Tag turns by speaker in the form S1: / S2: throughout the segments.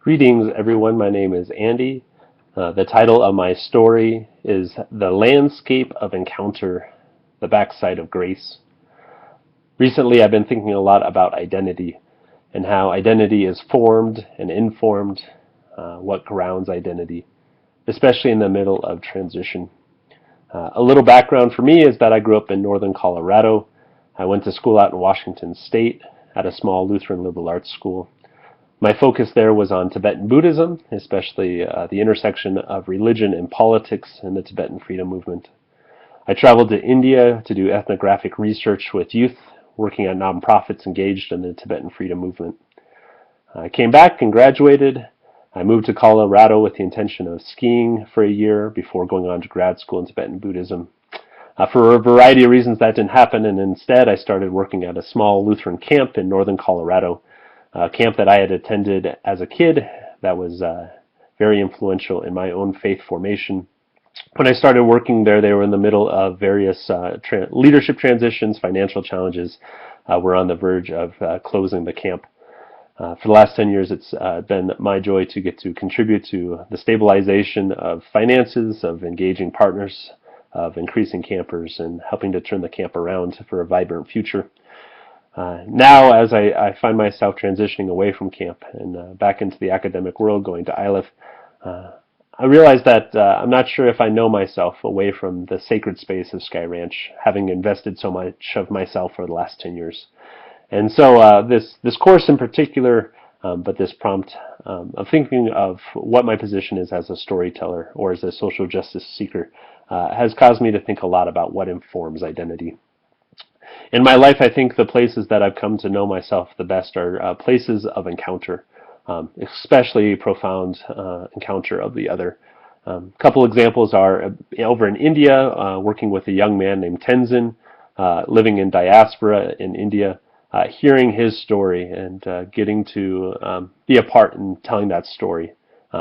S1: Greetings, everyone. My name is Andy. The title of my story is The Landscape of Encounter, the Backside of Grace. Recently, I've been thinking a lot about identity and how identity is formed and informed, what grounds identity, especially in the middle of transition. A little background for me is that I grew up in northern Colorado. I went to school out in Washington State at a small Lutheran liberal arts school. My focus there was on Tibetan Buddhism, especially the intersection of religion and politics in the Tibetan freedom movement. I traveled to India to do ethnographic research with youth working at nonprofits engaged in the Tibetan freedom movement. I came back and graduated. I moved to Colorado with the intention of skiing for a year before going on to grad school in Tibetan Buddhism. For a variety of reasons that didn't happen, and instead I started working at a small Lutheran camp in northern Colorado, a camp that I had attended as a kid that was very influential in my own faith formation. When I started working there, they were in the middle of various leadership transitions, financial challenges. We're on the verge of closing the camp. For the last 10 years, it's been my joy to get to contribute to the stabilization of finances, of engaging partners, of increasing campers, and helping to turn the camp around for a vibrant future. Now, as I find myself transitioning away from camp and back into the academic world, going to ILIF, I realize that I'm not sure if I know myself away from the sacred space of Sky Ranch, having invested so much of myself for the last 10 years. And so this course in particular, but this prompt of thinking of what my position is as a storyteller or as a social justice seeker has caused me to think a lot about what informs identity. In my life, I think the places that I've come to know myself the best are places of encounter, especially profound encounter of the other. Couple examples are over in India, working with a young man named Tenzin, living in diaspora in India, hearing his story and getting to be a part in telling that story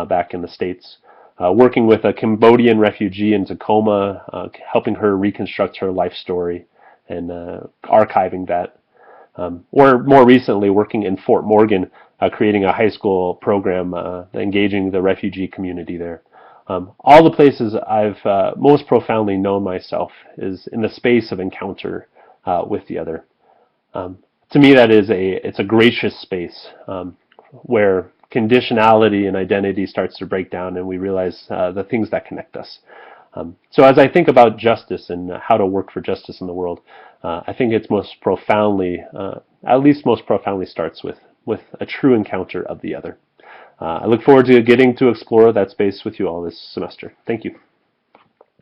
S1: back in the States. Working with a Cambodian refugee in Tacoma, helping her reconstruct her life story and archiving that. Or more recently, working in Fort Morgan, creating a high school program engaging the refugee community there. All the places I've most profoundly known myself is in the space of encounter with the other. To me, it's a gracious space where conditionality and identity starts to break down, and we realize the things that connect us. So as I think about justice and how to work for justice in the world, I think it's most profoundly starts with a true encounter of the other. I look forward to getting to explore that space with you all this semester. Thank you.